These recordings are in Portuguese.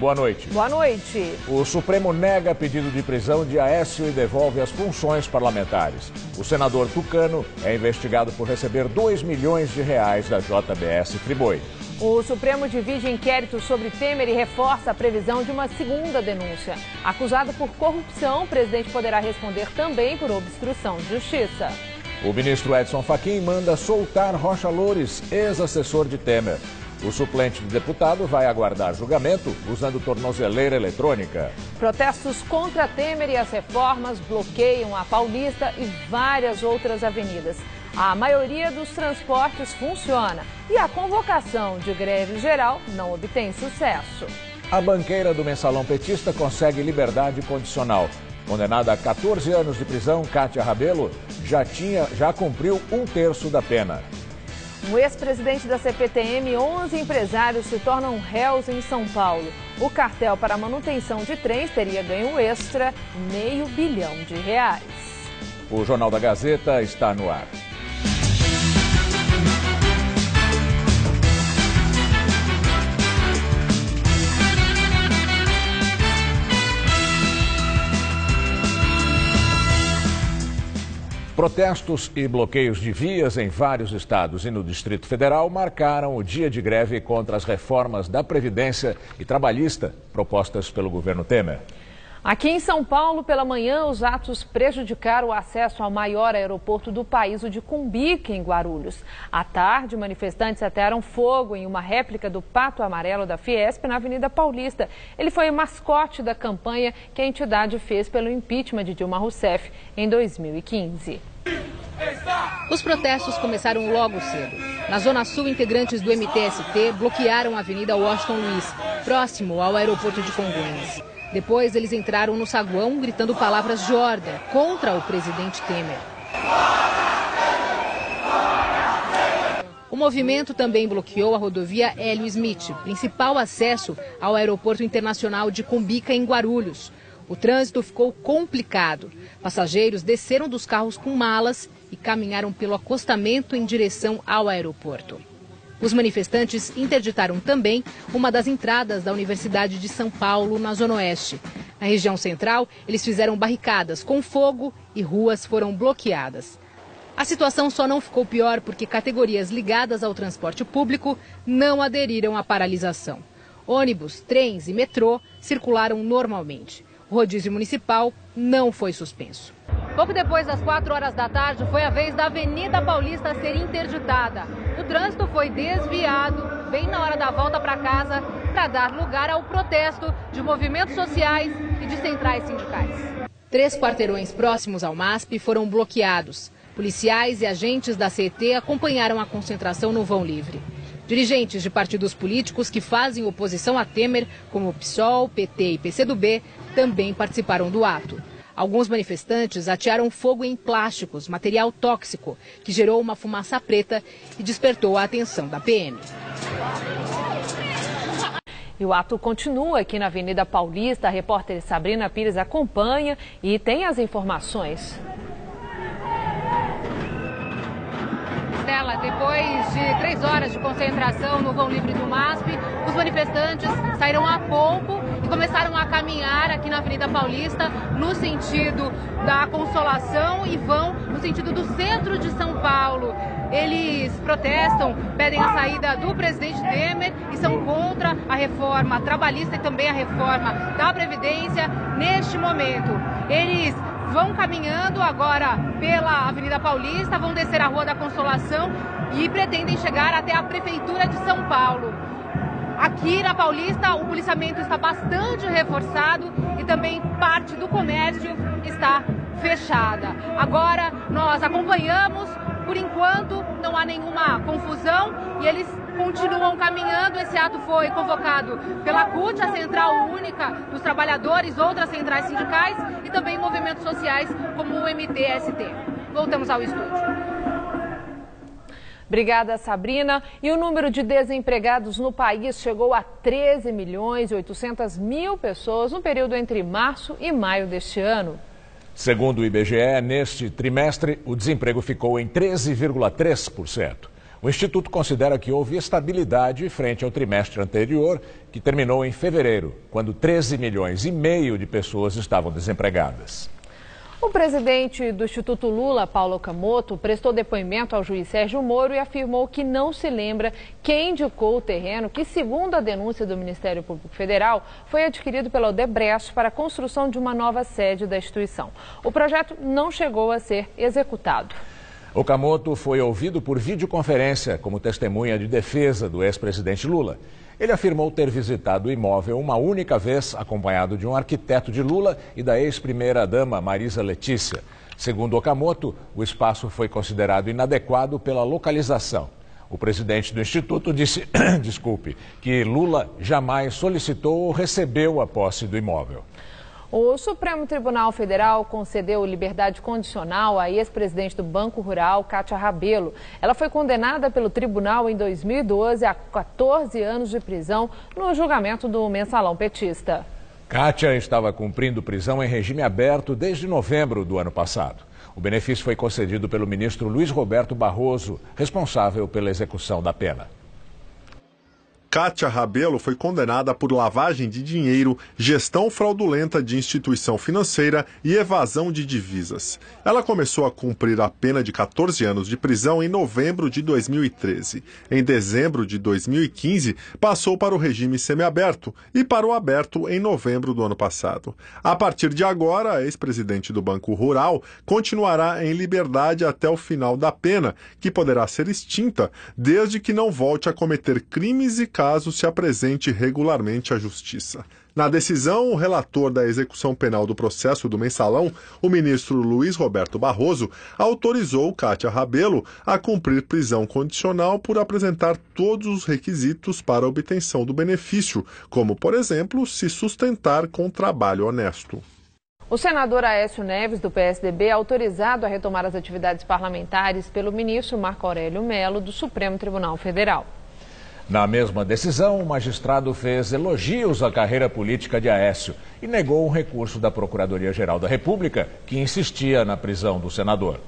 boa noite. Boa noite. O Supremo nega pedido de prisão de Aécio e devolve as funções parlamentares. O senador Tucano é investigado por receber R$2 milhões da JBS Friboi. O Supremo divide inquérito sobre Temer e reforça a previsão de uma segunda denúncia. Acusado por corrupção, o presidente poderá responder também por obstrução de justiça. O ministro Edson Fachin manda soltar Rocha Loures, ex-assessor de Temer. O suplente de deputado vai aguardar julgamento usando tornozeleira eletrônica. Protestos contra Temer e as reformas bloqueiam a Paulista e várias outras avenidas. A maioria dos transportes funciona e a convocação de greve geral não obtém sucesso. A banqueira do mensalão petista consegue liberdade condicional. Condenada a 14 anos de prisão, Cátia Rabelo já cumpriu 1/3 da pena. Um ex-presidente da CPTM e 11 empresários se tornam réus em São Paulo. O cartel para a manutenção de trens teria ganho extra R$500 bilhão. O Jornal da Gazeta está no ar. Protestos e bloqueios de vias em vários estados e no Distrito Federal marcaram o dia de greve contra as reformas da Previdência e Trabalhista propostas pelo governo Temer. Aqui em São Paulo, pela manhã, os atos prejudicaram o acesso ao maior aeroporto do país, o de Cumbica, em Guarulhos. À tarde, manifestantes atearam fogo em uma réplica do Pato Amarelo da Fiesp na Avenida Paulista. Ele foi o mascote da campanha que a entidade fez pelo impeachment de Dilma Rousseff em 2015. Os protestos começaram logo cedo. Na Zona Sul, integrantes do MTST bloquearam a Avenida Washington Luiz, próximo ao aeroporto de Congonhas. Depois, eles entraram no saguão gritando palavras de ordem contra o presidente Temer. O movimento também bloqueou a rodovia Hélio Smith, principal acesso ao aeroporto internacional de Cumbica, em Guarulhos. O trânsito ficou complicado. Passageiros desceram dos carros com malas e caminharam pelo acostamento em direção ao aeroporto. Os manifestantes interditaram também uma das entradas da Universidade de São Paulo, na Zona Oeste. Na região central, eles fizeram barricadas com fogo e ruas foram bloqueadas. A situação só não ficou pior porque categorias ligadas ao transporte público não aderiram à paralisação. Ônibus, trens e metrô circularam normalmente. O rodízio municipal não foi suspenso. Pouco depois das 4 horas da tarde, foi a vez da Avenida Paulista ser interditada. O trânsito foi desviado bem na hora da volta para casa para dar lugar ao protesto de movimentos sociais e de centrais sindicais. 3 quarteirões próximos ao MASP foram bloqueados. Policiais e agentes da CET acompanharam a concentração no vão livre. Dirigentes de partidos políticos que fazem oposição a Temer, como o PSOL, PT e PCdoB, também participaram do ato. Alguns manifestantes atearam fogo em plásticos, material tóxico, que gerou uma fumaça preta e despertou a atenção da PM. E o ato continua aqui na Avenida Paulista. A repórter Sabrina Pires acompanha e tem as informações. Depois de 3 horas de concentração no vão livre do MASP, os manifestantes saíram a pouco e começaram a caminhar aqui na Avenida Paulista no sentido da Consolação e vão no sentido do centro de São Paulo. Eles protestam, pedem a saída do presidente Temer e são contra a reforma trabalhista e também a reforma da Previdência neste momento. Eles vão caminhando agora pela Avenida Paulista, vão descer a Rua da Consolação e pretendem chegar até a Prefeitura de São Paulo. Aqui na Paulista, o policiamento está bastante reforçado e também parte do comércio está fechada. Agora, nós acompanhamos, por enquanto, não há nenhuma confusão e eles continuam caminhando. Esse ato foi convocado pela CUT, a Central Única dos Trabalhadores, outras centrais sindicais e também movimentos sociais como o MTST. Voltamos ao estúdio. Obrigada, Sabrina. E o número de desempregados no país chegou a 13.800.000 pessoas no período entre março e maio deste ano. Segundo o IBGE, neste trimestre, o desemprego ficou em 13,3%. O Instituto considera que houve estabilidade frente ao trimestre anterior, que terminou em fevereiro, quando 13,5 milhões de pessoas estavam desempregadas. O presidente do Instituto Lula, Paulo Okamoto, prestou depoimento ao juiz Sérgio Moro e afirmou que não se lembra quem indicou o terreno que, segundo a denúncia do Ministério Público Federal, foi adquirido pela Odebrecht para a construção de uma nova sede da instituição. O projeto não chegou a ser executado. Okamoto foi ouvido por videoconferência como testemunha de defesa do ex-presidente Lula. Ele afirmou ter visitado o imóvel uma única vez, acompanhado de um arquiteto de Lula e da ex-primeira-dama Marisa Letícia. Segundo Okamoto, o espaço foi considerado inadequado pela localização. O presidente do Instituto disse, que Lula jamais solicitou ou recebeu a posse do imóvel. O Supremo Tribunal Federal concedeu liberdade condicional à ex-presidente do Banco Rural, Cátia Rabelo. Ela foi condenada pelo tribunal em 2012 a 14 anos de prisão no julgamento do mensalão petista. Cátia estava cumprindo prisão em regime aberto desde novembro do ano passado. O benefício foi concedido pelo ministro Luiz Roberto Barroso, responsável pela execução da pena. Cátia Rabelo foi condenada por lavagem de dinheiro, gestão fraudulenta de instituição financeira e evasão de divisas. Ela começou a cumprir a pena de 14 anos de prisão em novembro de 2013. Em dezembro de 2015, passou para o regime semiaberto e para o aberto em novembro do ano passado. A partir de agora, a ex-presidente do Banco Rural continuará em liberdade até o final da pena, que poderá ser extinta desde que não volte a cometer crimes e caso se apresente regularmente à Justiça. Na decisão, o relator da execução penal do processo do mensalão, o ministro Luiz Roberto Barroso, autorizou Cátia Rabelo a cumprir prisão condicional por apresentar todos os requisitos para a obtenção do benefício, como, por exemplo, se sustentar com trabalho honesto. O senador Aécio Neves, do PSDB, é autorizado a retomar as atividades parlamentares pelo ministro Marco Aurélio Mello, do Supremo Tribunal Federal. Na mesma decisão, o magistrado fez elogios à carreira política de Aécio e negou um recurso da Procuradoria-Geral da República, que insistia na prisão do senador.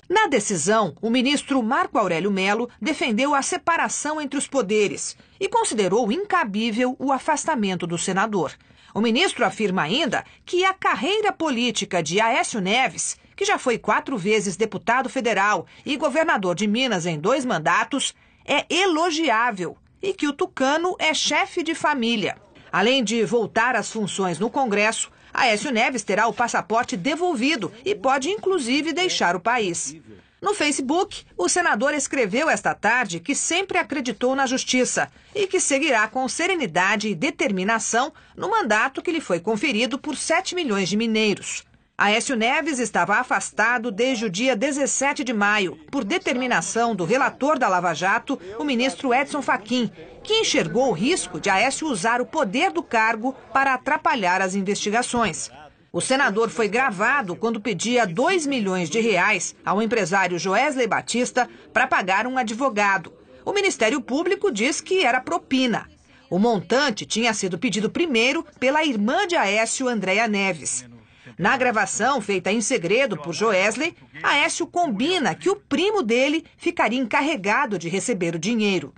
Na decisão, o ministro Marco Aurélio Mello defendeu a separação entre os poderes e considerou incabível o afastamento do senador. O ministro afirma ainda que a carreira política de Aécio Neves, que já foi 4 vezes deputado federal e governador de Minas em 2 mandatos, é elogiável e que o tucano é chefe de família. Além de voltar às funções no Congresso, Aécio Neves terá o passaporte devolvido e pode inclusive deixar o país. No Facebook, o senador escreveu esta tarde que sempre acreditou na justiça e que seguirá com serenidade e determinação no mandato que lhe foi conferido por 7 milhões de mineiros. Aécio Neves estava afastado desde o dia 17 de maio, por determinação do relator da Lava Jato, o ministro Edson Fachin, que enxergou o risco de Aécio usar o poder do cargo para atrapalhar as investigações. O senador foi gravado quando pedia 2 milhões de reais ao empresário Joesley Batista para pagar um advogado. O Ministério Público diz que era propina. O montante tinha sido pedido primeiro pela irmã de Aécio, Andréia Neves. Na gravação, feita em segredo por Joesley, Aécio combina que o primo dele ficaria encarregado de receber o dinheiro.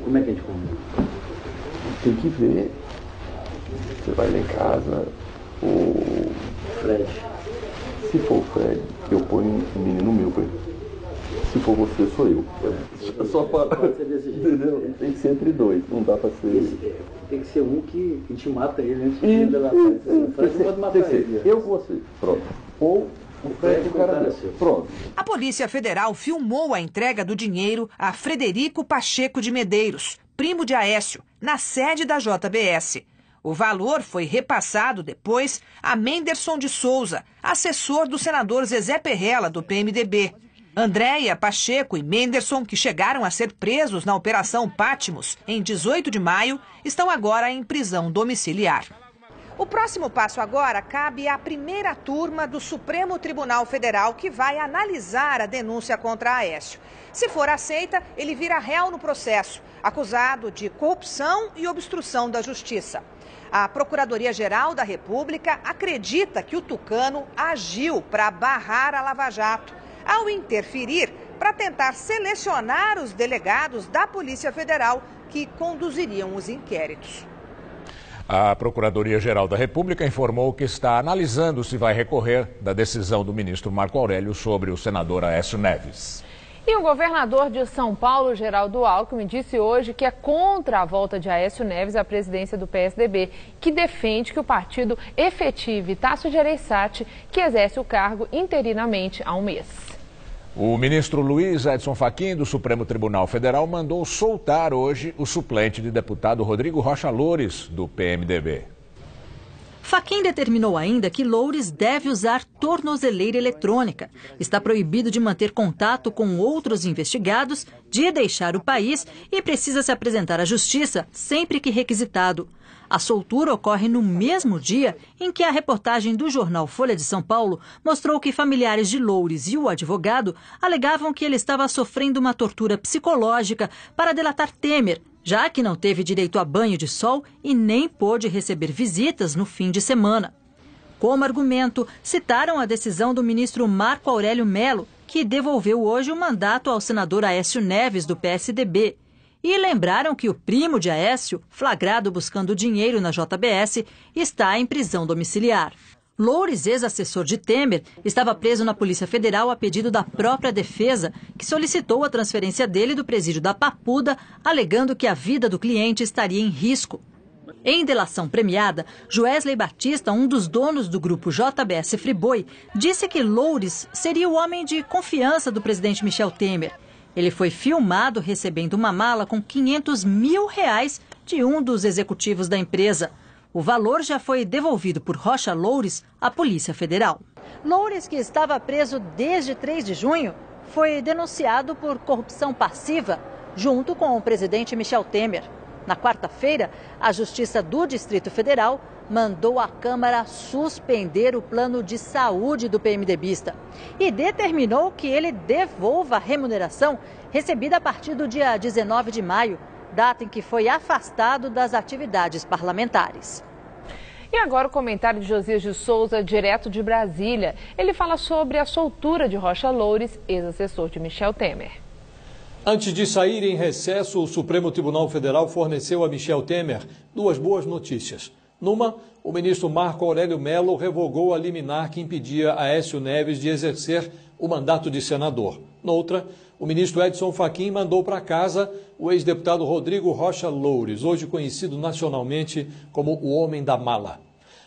Como é que a gente combina? Tem que ver. Você vai lá em casa, o Fred. Se for o Fred, eu ponho um menino meu pra ele. Se for você, sou eu. Só para... Pode ser desse jeito. Entendeu? Tem que ser entre 2, não dá pra ser... Tem que ser um que te mata ele antes de delatar. O Fred pode matar ele. Eu vou ser. Pronto. Ou o Fred, o cara desse. Pronto. A Polícia Federal filmou a entrega do dinheiro a Frederico Pacheco de Medeiros, primo de Aécio, na sede da JBS. O valor foi repassado depois a Menderson de Souza, assessor do senador Zezé Perrella, do PMDB. Andréia, Pacheco e Menderson, que chegaram a ser presos na Operação Patmos em 18 de maio, estão agora em prisão domiciliar. O próximo passo agora cabe à primeira turma do Supremo Tribunal Federal, que vai analisar a denúncia contra Aécio. Se for aceita, ele vira réu no processo, acusado de corrupção e obstrução da justiça. A Procuradoria-Geral da República acredita que o tucano agiu para barrar a Lava Jato, ao interferir para tentar selecionar os delegados da Polícia Federal que conduziriam os inquéritos. A Procuradoria-Geral da República informou que está analisando se vai recorrer da decisão do ministro Marco Aurélio sobre o senador Aécio Neves. E o governador de São Paulo, Geraldo Alckmin, disse hoje que é contra a volta de Aécio Neves à presidência do PSDB, que defende que o partido efetive Tasso Gereissati, que exerce o cargo interinamente há um mês. O ministro Luiz Edson Fachin, do Supremo Tribunal Federal, mandou soltar hoje o suplente de deputado Rodrigo Rocha Loures, do PMDB. Fachin determinou ainda que Loures deve usar tornozeleira eletrônica. Está proibido de manter contato com outros investigados, de deixar o país e precisa se apresentar à justiça sempre que requisitado. A soltura ocorre no mesmo dia em que a reportagem do jornal Folha de São Paulo mostrou que familiares de Loures e o advogado alegavam que ele estava sofrendo uma tortura psicológica para delatar Temer, já que não teve direito a banho de sol e nem pôde receber visitas no fim de semana. Como argumento, citaram a decisão do ministro Marco Aurélio Mello, que devolveu hoje o mandato ao senador Aécio Neves, do PSDB. E lembraram que o primo de Aécio, flagrado buscando dinheiro na JBS, está em prisão domiciliar. Loures, ex-assessor de Temer, estava preso na Polícia Federal a pedido da própria defesa, que solicitou a transferência dele do presídio da Papuda, alegando que a vida do cliente estaria em risco. Em delação premiada, Joesley Batista, um dos donos do grupo JBS Friboi, disse que Loures seria o homem de confiança do presidente Michel Temer. Ele foi filmado recebendo uma mala com R$500 mil de um dos executivos da empresa. O valor já foi devolvido por Rocha Loures à Polícia Federal. Loures, que estava preso desde 3 de junho, foi denunciado por corrupção passiva junto com o presidente Michel Temer. Na quarta-feira, a Justiça do Distrito Federal mandou a Câmara suspender o plano de saúde do PMDBista e determinou que ele devolva a remuneração recebida a partir do dia 19 de maio, data em que foi afastado das atividades parlamentares. E agora o comentário de Josias de Souza, direto de Brasília. Ele fala sobre a soltura de Rocha Loures, ex-assessor de Michel Temer. Antes de sair em recesso, o Supremo Tribunal Federal forneceu a Michel Temer duas boas notícias. Numa, o ministro Marco Aurélio Mello revogou a liminar que impedia Aécio Neves de exercer o mandato de senador. Noutra, o ministro Edson Fachin mandou para casa o ex-deputado Rodrigo Rocha Loures, hoje conhecido nacionalmente como o Homem da Mala.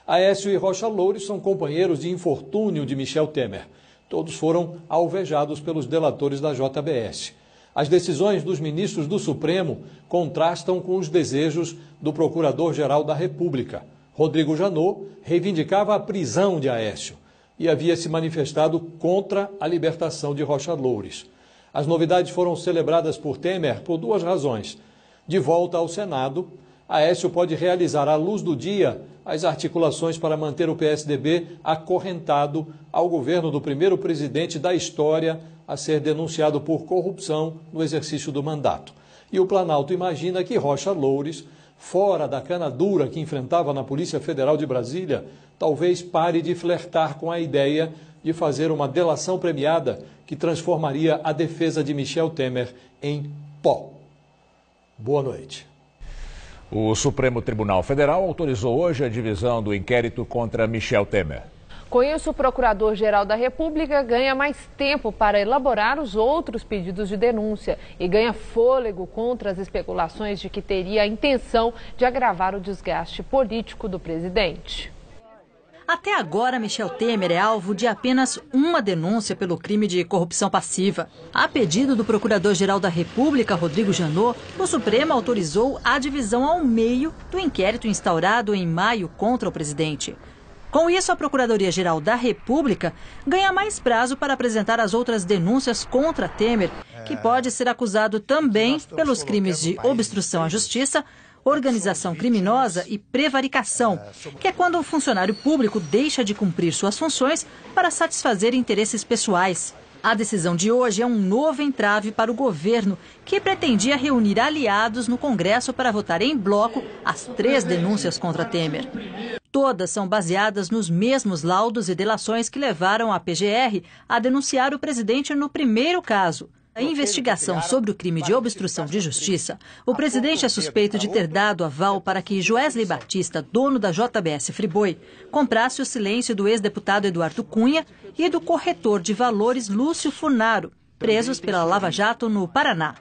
Aécio e Rocha Loures são companheiros de infortúnio de Michel Temer. Todos foram alvejados pelos delatores da JBS. As decisões dos ministros do Supremo contrastam com os desejos do Procurador-Geral da República. Rodrigo Janot reivindicava a prisão de Aécio e havia se manifestado contra a libertação de Rocha Loures. As novidades foram celebradas por Temer por duas razões. De volta ao Senado, Aécio pode realizar à luz do dia as articulações para manter o PSDB acorrentado ao governo do primeiro presidente da história a ser denunciado por corrupção no exercício do mandato. E o Planalto imagina que Rocha Loures, fora da cana dura que enfrentava na Polícia Federal de Brasília, talvez pare de flertar com a ideia de fazer uma delação premiada que transformaria a defesa de Michel Temer em pó. Boa noite. O Supremo Tribunal Federal autorizou hoje a divisão do inquérito contra Michel Temer. Com isso, o Procurador-Geral da República ganha mais tempo para elaborar os outros pedidos de denúncia e ganha fôlego contra as especulações de que teria a intenção de agravar o desgaste político do presidente. Até agora, Michel Temer é alvo de apenas uma denúncia pelo crime de corrupção passiva. A pedido do Procurador-Geral da República, Rodrigo Janot, o Supremo autorizou a divisão ao meio do inquérito instaurado em maio contra o presidente. Com isso, a Procuradoria-Geral da República ganha mais prazo para apresentar as outras denúncias contra Temer, que pode ser acusado também pelos crimes de obstrução à justiça, organização criminosa e prevaricação, que é quando um funcionário público deixa de cumprir suas funções para satisfazer interesses pessoais. A decisão de hoje é um novo entrave para o governo, que pretendia reunir aliados no Congresso para votar em bloco as 3 denúncias contra Temer. Todas são baseadas nos mesmos laudos e delações que levaram a PGR a denunciar o presidente no primeiro caso. A investigação sobre o crime de obstrução de justiça, o presidente é suspeito de ter dado aval para que Joesley Batista, dono da JBS Friboi, comprasse o silêncio do ex-deputado Eduardo Cunha e do corretor de valores Lúcio Funaro, presos pela Lava Jato no Paraná.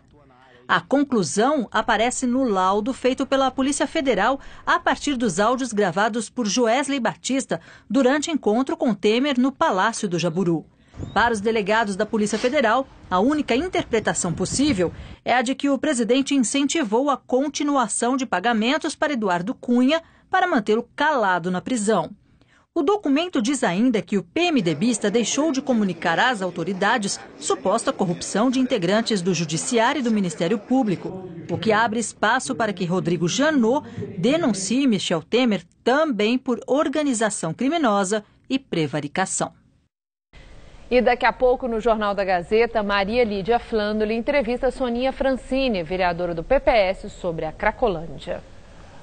A conclusão aparece no laudo feito pela Polícia Federal a partir dos áudios gravados por Joesley Batista durante encontro com Temer no Palácio do Jaburu. Para os delegados da Polícia Federal, a única interpretação possível é a de que o presidente incentivou a continuação de pagamentos para Eduardo Cunha para mantê-lo calado na prisão. O documento diz ainda que o PMDBista deixou de comunicar às autoridades suposta corrupção de integrantes do Judiciário e do Ministério Público, o que abre espaço para que Rodrigo Janot denuncie Michel Temer também por organização criminosa e prevaricação. E daqui a pouco, no Jornal da Gazeta, Maria Lídia Flandoli entrevista Soninha Francini, vereadora do PPS, sobre a Cracolândia.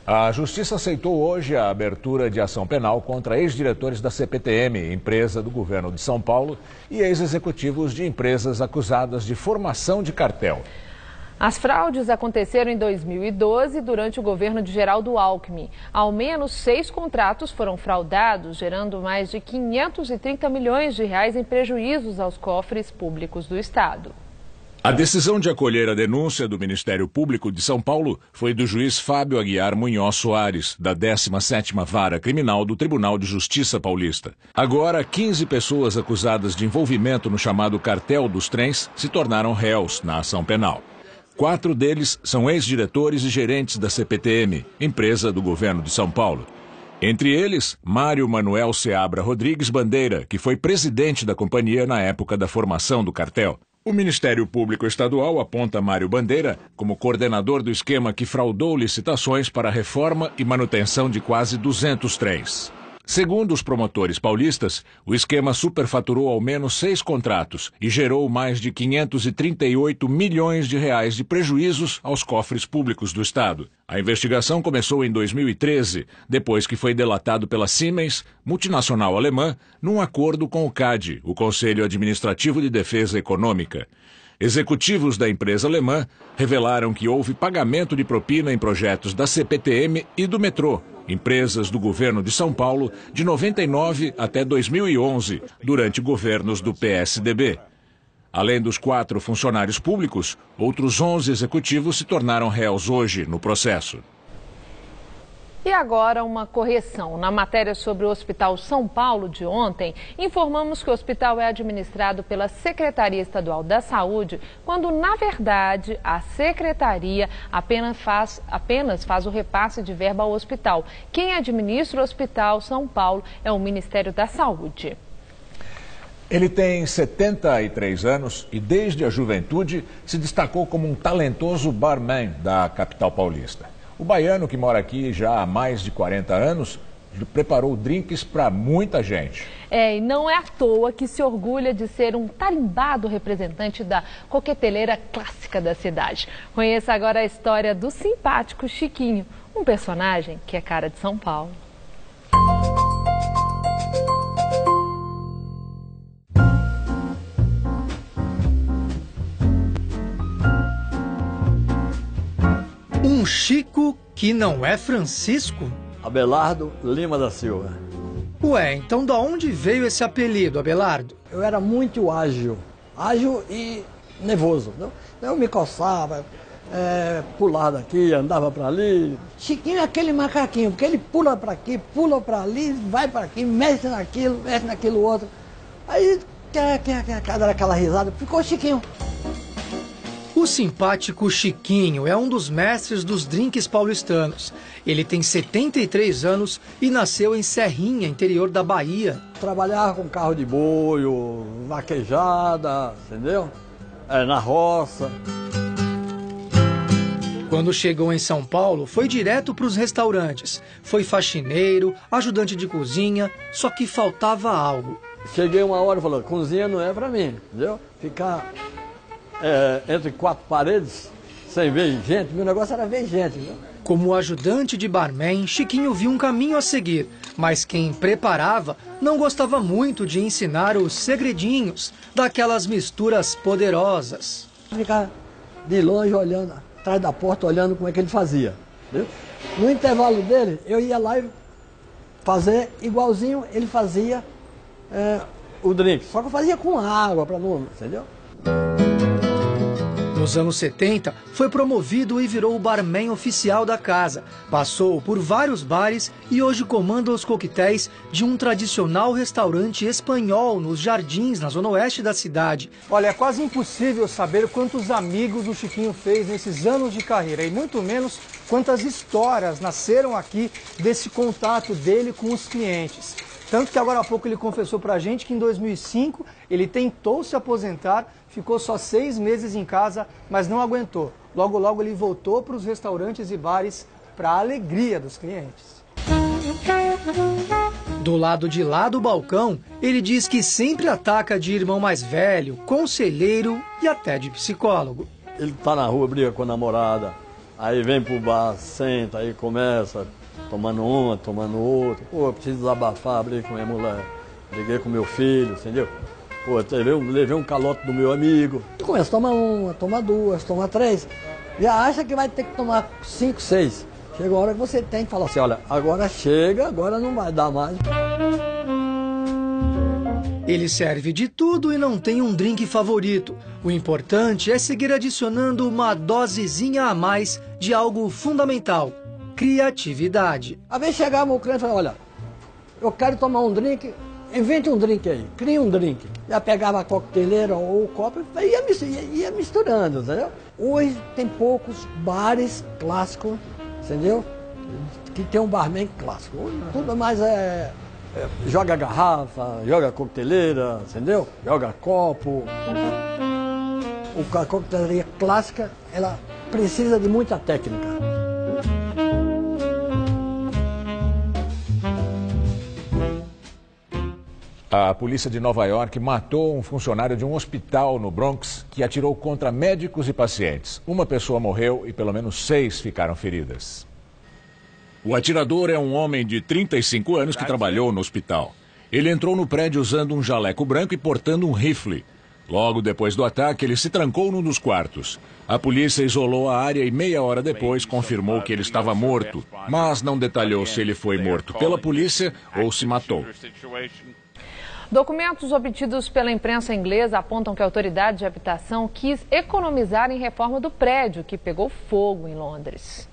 A Justiça aceitou hoje a abertura de ação penal contra ex-diretores da CPTM, empresa do governo de São Paulo, e ex-executivos de empresas acusadas de formação de cartel. As fraudes aconteceram em 2012 durante o governo de Geraldo Alckmin. Ao menos 6 contratos foram fraudados, gerando mais de 530 milhões de reais em prejuízos aos cofres públicos do Estado. A decisão de acolher a denúncia do Ministério Público de São Paulo foi do juiz Fábio Aguiar Munhoz Soares, da 17ª Vara Criminal do Tribunal de Justiça Paulista. Agora, 15 pessoas acusadas de envolvimento no chamado cartel dos trens se tornaram réus na ação penal. 4 deles são ex-diretores e gerentes da CPTM, empresa do governo de São Paulo. Entre eles, Mário Manuel Seabra Rodrigues Bandeira, que foi presidente da companhia na época da formação do cartel. O Ministério Público Estadual aponta Mário Bandeira como coordenador do esquema que fraudou licitações para a reforma e manutenção de quase 200 trens. Segundo os promotores paulistas, o esquema superfaturou ao menos 6 contratos e gerou mais de 538 milhões de reais de prejuízos aos cofres públicos do Estado. A investigação começou em 2013, depois que foi delatado pela Siemens, multinacional alemã, num acordo com o CAD, o Conselho Administrativo de Defesa Econômica. Executivos da empresa alemã revelaram que houve pagamento de propina em projetos da CPTM e do metrô, empresas do governo de São Paulo, de 99 até 2011, durante governos do PSDB. Além dos 4 funcionários públicos, outros 11 executivos se tornaram réus hoje no processo. E agora uma correção. Na matéria sobre o Hospital São Paulo de ontem, informamos que o hospital é administrado pela Secretaria Estadual da Saúde, quando, na verdade, a Secretaria apenas faz o repasse de verba ao hospital. Quem administra o Hospital São Paulo é o Ministério da Saúde. Ele tem 73 anos e, desde a juventude, se destacou como um talentoso barman da capital paulista. O baiano, que mora aqui já há mais de 40 anos, preparou drinks para muita gente. E não é à toa que se orgulha de ser um tarimbado representante da coqueteleira clássica da cidade. Conheça agora a história do simpático Chiquinho, um personagem que é cara de São Paulo. Um Chico que não é Francisco? Abelardo Lima da Silva. Ué, então de onde veio esse apelido, Abelardo? Eu era muito ágil e nervoso. Eu me coçava, pulava daqui, andava para ali. Chiquinho é aquele macaquinho, porque ele pula para aqui, pula para ali, vai para aqui, mexe naquilo outro. Aí, cada aquela risada, ficou Chiquinho. O simpático Chiquinho é um dos mestres dos drinks paulistanos. Ele tem 73 anos e nasceu em Serrinha, interior da Bahia. Trabalhava com carro de boi, vaquejada, entendeu? Na roça. Quando chegou em São Paulo, foi direto para os restaurantes. Foi faxineiro, ajudante de cozinha, só que faltava algo. Cheguei uma hora e falei, cozinha não é para mim, entendeu? Ficar entre 4 paredes, sem ver gente, meu negócio era ver gente, né? Como ajudante de barman, Chiquinho viu um caminho a seguir, mas quem preparava não gostava muito de ensinar os segredinhos daquelas misturas poderosas. Ficava de longe olhando, atrás da porta, olhando como é que ele fazia. Entendeu? No intervalo dele, eu ia lá e fazer igualzinho ele fazia o drink. Só que eu fazia com água, para não, entendeu? Nos anos 70, foi promovido e virou o barman oficial da casa. Passou por vários bares e hoje comanda os coquetéis de um tradicional restaurante espanhol nos Jardins, na zona oeste da cidade. Olha, é quase impossível saber quantos amigos o Chiquinho fez nesses anos de carreira e muito menos quantas histórias nasceram aqui desse contato dele com os clientes. Tanto que agora há pouco ele confessou pra gente que em 2005 ele tentou se aposentar, ficou só 6 meses em casa, mas não aguentou. Logo, logo ele voltou para os restaurantes e bares para a alegria dos clientes. Do lado de lá do balcão, ele diz que sempre ataca de irmão mais velho, conselheiro e até de psicólogo. Ele tá na rua, briga com a namorada, aí vem pro bar, senta, aí começa... tomando uma, tomando outra. Pô, eu preciso desabafar, briguei com minha mulher, briguei com meu filho, entendeu? Pô, levei um calote do meu amigo. Começa a tomar uma, toma duas, toma 3. Já acha que vai ter que tomar 5, 6. Chega a hora que você tem que falar assim, olha, agora chega, agora não vai dar mais. Ele serve de tudo e não tem um drink favorito. O importante é seguir adicionando uma dosezinha a mais de algo fundamental. Criatividade. Às vezes chegava o cliente e falava, olha, eu quero tomar um drink, invente um drink aí, cria um drink. Já pegava a coqueteleira ou o copo e ia misturando, entendeu? Hoje tem poucos bares clássicos, entendeu? Que tem um barman clássico. Hoje tudo mais joga garrafa, joga coqueteleira, entendeu? Joga copo. A coqueteleria clássica, ela precisa de muita técnica. A polícia de Nova York matou um funcionário de um hospital no Bronx que atirou contra médicos e pacientes. Uma pessoa morreu e pelo menos 6 ficaram feridas. O atirador é um homem de 35 anos que trabalhou no hospital. Ele entrou no prédio usando um jaleco branco e portando um rifle. Logo depois do ataque, ele se trancou num dos quartos. A polícia isolou a área e meia hora depois confirmou que ele estava morto, mas não detalhou se ele foi morto pela polícia ou se matou. Documentos obtidos pela imprensa inglesa apontam que a autoridade de habitação quis economizar em reforma do prédio que pegou fogo em Londres.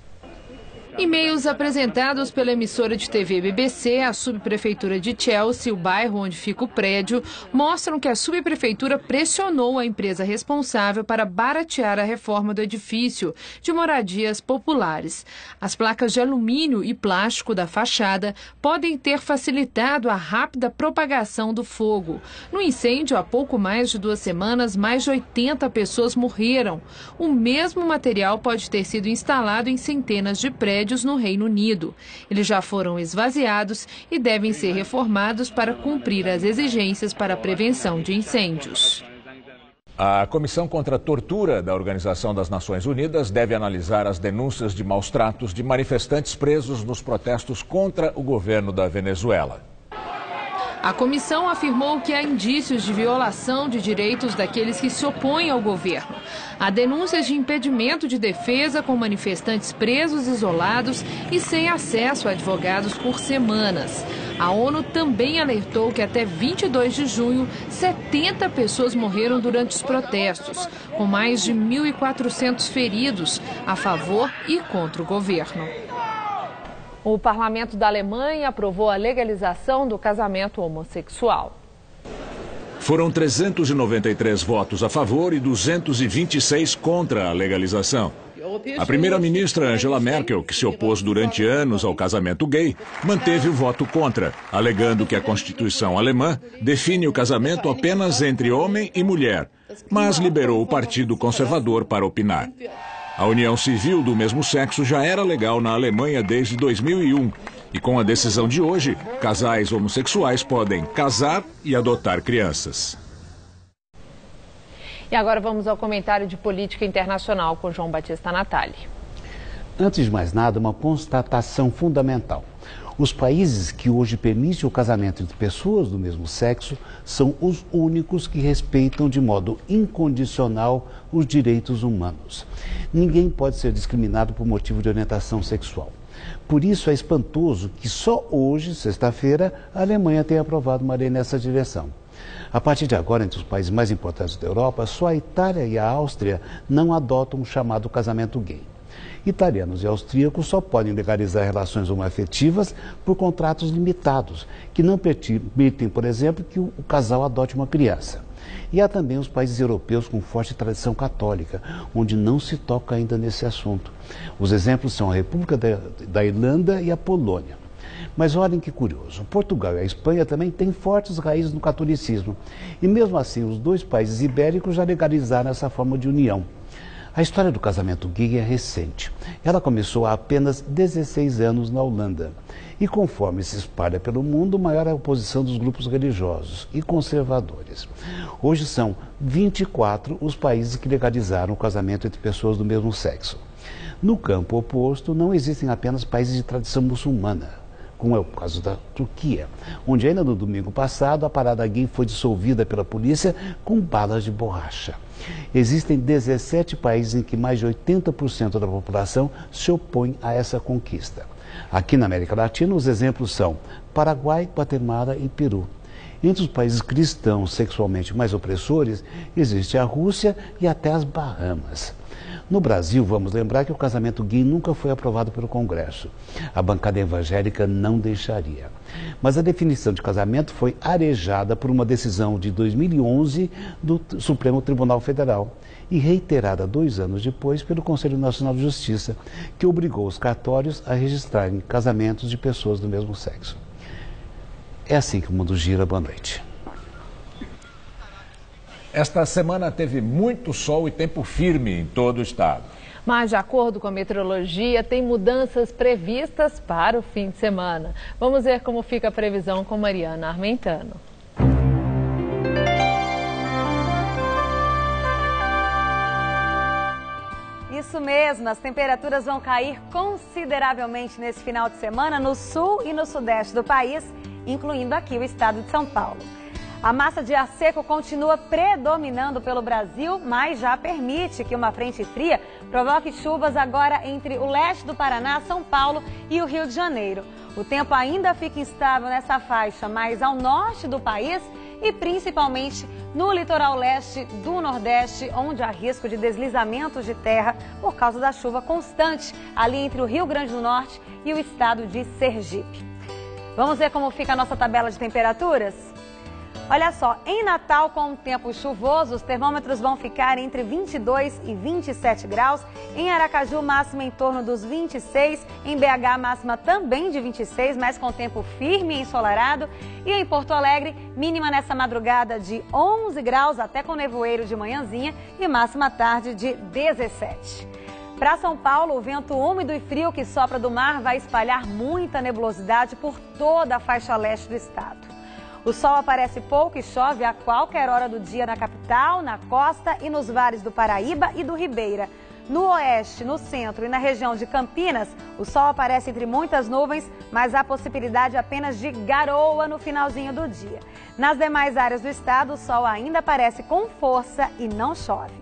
E-mails apresentados pela emissora de TV BBC à subprefeitura de Chelsea, o bairro onde fica o prédio, mostram que a subprefeitura pressionou a empresa responsável para baratear a reforma do edifício de moradias populares. As placas de alumínio e plástico da fachada podem ter facilitado a rápida propagação do fogo. No incêndio, há pouco mais de 2 semanas, mais de 80 pessoas morreram. O mesmo material pode ter sido instalado em centenas de prédios no Reino Unido. Eles já foram esvaziados e devem ser reformados para cumprir as exigências para a prevenção de incêndios. A Comissão contra a Tortura da Organização das Nações Unidas deve analisar as denúncias de maus-tratos de manifestantes presos nos protestos contra o governo da Venezuela. A comissão afirmou que há indícios de violação de direitos daqueles que se opõem ao governo. Há denúncias de impedimento de defesa com manifestantes presos, isolados e sem acesso a advogados por semanas. A ONU também alertou que até 22 de junho, 70 pessoas morreram durante os protestos, com mais de 1.400 feridos a favor e contra o governo. O parlamento da Alemanha aprovou a legalização do casamento homossexual. Foram 393 votos a favor e 226 contra a legalização. A primeira-ministra Angela Merkel, que se opôs durante anos ao casamento gay, manteve o voto contra, alegando que a Constituição alemã define o casamento apenas entre homem e mulher, mas liberou o Partido Conservador para opinar. A união civil do mesmo sexo já era legal na Alemanha desde 2001. E com a decisão de hoje, casais homossexuais podem casar e adotar crianças. E agora vamos ao comentário de política internacional com João Batista Natali. Antes de mais nada, uma constatação fundamental. Os países que hoje permitem o casamento entre pessoas do mesmo sexo são os únicos que respeitam de modo incondicional os direitos humanos. Ninguém pode ser discriminado por motivo de orientação sexual. Por isso é espantoso que só hoje, sexta-feira, a Alemanha tenha aprovado uma lei nessa direção. A partir de agora, entre os países mais importantes da Europa, só a Itália e a Áustria não adotam o chamado casamento gay. Italianos e austríacos só podem legalizar relações homoafetivas por contratos limitados, que não permitem, por exemplo, que o casal adote uma criança. E há também os países europeus com forte tradição católica, onde não se toca ainda nesse assunto. Os exemplos são a República da Irlanda e a Polônia. Mas olhem que curioso, Portugal e a Espanha também têm fortes raízes no catolicismo. E mesmo assim, os dois países ibéricos já legalizaram essa forma de união. A história do casamento gay é recente. Ela começou há apenas 16 anos na Holanda. E conforme se espalha pelo mundo, maior é a oposição dos grupos religiosos e conservadores. Hoje são 24 os países que legalizaram o casamento entre pessoas do mesmo sexo. No campo oposto, não existem apenas países de tradição muçulmana, como é o caso da Turquia, onde ainda no domingo passado a parada gay foi dissolvida pela polícia com balas de borracha. Existem 17 países em que mais de 80% da população se opõe a essa conquista. Aqui na América Latina, os exemplos são Paraguai, Guatemala e Peru. Entre os países cristãos sexualmente mais opressores, existe a Rússia e até as Bahamas. No Brasil, vamos lembrar que o casamento gay nunca foi aprovado pelo Congresso. A bancada evangélica não deixaria. Mas a definição de casamento foi arejada por uma decisão de 2011 do Supremo Tribunal Federal e reiterada 2 anos depois pelo Conselho Nacional de Justiça, que obrigou os cartórios a registrarem casamentos de pessoas do mesmo sexo. É assim que o mundo gira. Boa noite. Esta semana teve muito sol e tempo firme em todo o estado. Mas, de acordo com a meteorologia, tem mudanças previstas para o fim de semana. Vamos ver como fica a previsão com Mariana Armentano. Isso mesmo, as temperaturas vão cair consideravelmente nesse final de semana no sul e no sudeste do país, incluindo aqui o estado de São Paulo. A massa de ar seco continua predominando pelo Brasil, mas já permite que uma frente fria provoque chuvas agora entre o leste do Paraná, São Paulo e o Rio de Janeiro. O tempo ainda fica instável nessa faixa mais ao norte do país e principalmente no litoral leste do Nordeste, onde há risco de deslizamentos de terra por causa da chuva constante ali entre o Rio Grande do Norte e o estado de Sergipe. Vamos ver como fica a nossa tabela de temperaturas? Olha só, em Natal, com o tempo chuvoso, os termômetros vão ficar entre 22 e 27 graus. Em Aracaju, máxima em torno dos 26. Em BH, máxima também de 26, mas com tempo firme e ensolarado. E em Porto Alegre, mínima nessa madrugada de 11 graus, até com nevoeiro de manhãzinha, e máxima à tarde de 17. Para São Paulo, o vento úmido e frio que sopra do mar vai espalhar muita nebulosidade por toda a faixa leste do estado. O sol aparece pouco e chove a qualquer hora do dia na capital, na costa e nos vales do Paraíba e do Ribeira. No oeste, no centro e na região de Campinas, o sol aparece entre muitas nuvens, mas há possibilidade apenas de garoa no finalzinho do dia. Nas demais áreas do estado, o sol ainda aparece com força e não chove.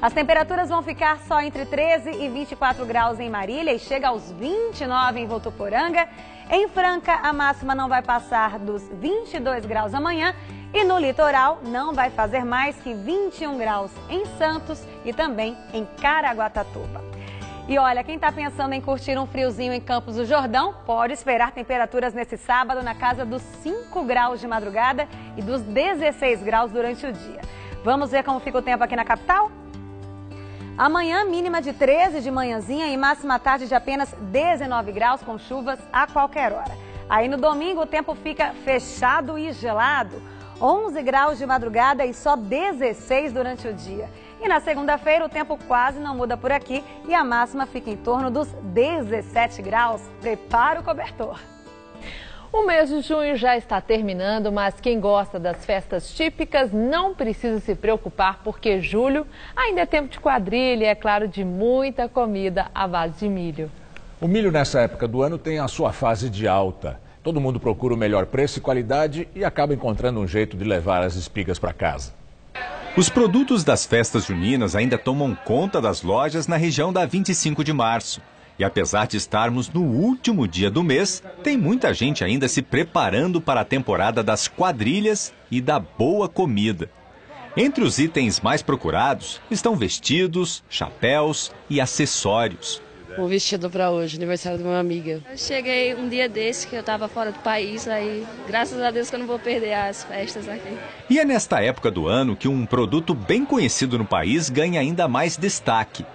As temperaturas vão ficar só entre 13 e 24 graus em Marília e chega aos 29 em Votuporanga. Em Franca, a máxima não vai passar dos 22 graus amanhã e no litoral não vai fazer mais que 21 graus em Santos e também em Caraguatatuba. E olha, quem está pensando em curtir um friozinho em Campos do Jordão, pode esperar temperaturas nesse sábado na casa dos 5 graus de madrugada e dos 16 graus durante o dia. Vamos ver como fica o tempo aqui na capital? Amanhã, mínima de 13 de manhãzinha e máxima à tarde de apenas 19 graus, com chuvas a qualquer hora. Aí no domingo o tempo fica fechado e gelado, 11 graus de madrugada e só 16 durante o dia. E na segunda-feira o tempo quase não muda por aqui e a máxima fica em torno dos 17 graus. Prepara o cobertor. O mês de junho já está terminando, mas quem gosta das festas típicas não precisa se preocupar, porque julho ainda é tempo de quadrilha e, é claro, de muita comida à base de milho. O milho nessa época do ano tem a sua fase de alta. Todo mundo procura o melhor preço e qualidade e acaba encontrando um jeito de levar as espigas para casa. Os produtos das festas juninas ainda tomam conta das lojas na região da 25 de março. E apesar de estarmos no último dia do mês, tem muita gente ainda se preparando para a temporada das quadrilhas e da boa comida. Entre os itens mais procurados estão vestidos, chapéus e acessórios. Um vestido para hoje, aniversário de uma amiga. Eu cheguei um dia desse que eu estava fora do país, aí graças a Deus que eu não vou perder as festas aqui. E é nesta época do ano que um produto bem conhecido no país ganha ainda mais destaque.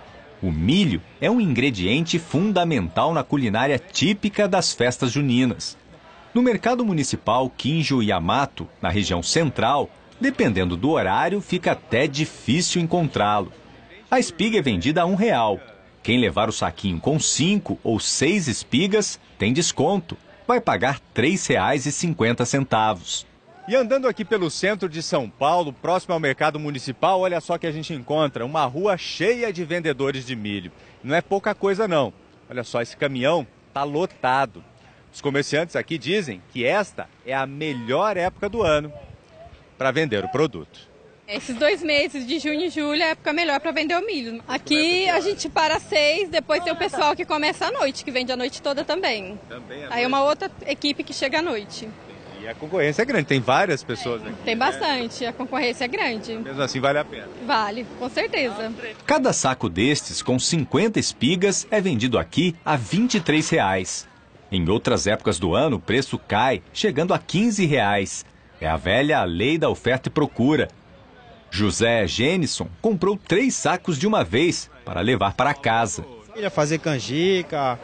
O milho é um ingrediente fundamental na culinária típica das festas juninas. No mercado municipal Kinjo Yamato, na região central, dependendo do horário, fica até difícil encontrá-lo. A espiga é vendida a R$1. Quem levar o saquinho com 5 ou 6 espigas tem desconto. Vai pagar R$ 3,50. E andando aqui pelo centro de São Paulo, próximo ao mercado municipal, olha só que a gente encontra uma rua cheia de vendedores de milho. Não é pouca coisa não. Olha só, esse caminhão está lotado. Os comerciantes aqui dizem que esta é a melhor época do ano para vender o produto. Esses 2 meses de junho e julho é a época melhor para vender o milho. Aqui a gente para às 6, depois tem o pessoal que começa à noite, que vende a noite toda também. Aí é uma outra equipe que chega à noite. E a concorrência é grande, tem várias pessoas aqui. Tem bastante, a concorrência é grande. Mesmo assim vale a pena? Vale, com certeza. Cada saco destes com 50 espigas é vendido aqui a R$ 23. Em outras épocas do ano o preço cai, chegando a R$ 15. É a velha lei da oferta e procura. José Genison comprou 3 sacos de uma vez para levar para casa. Ia fazer canjica,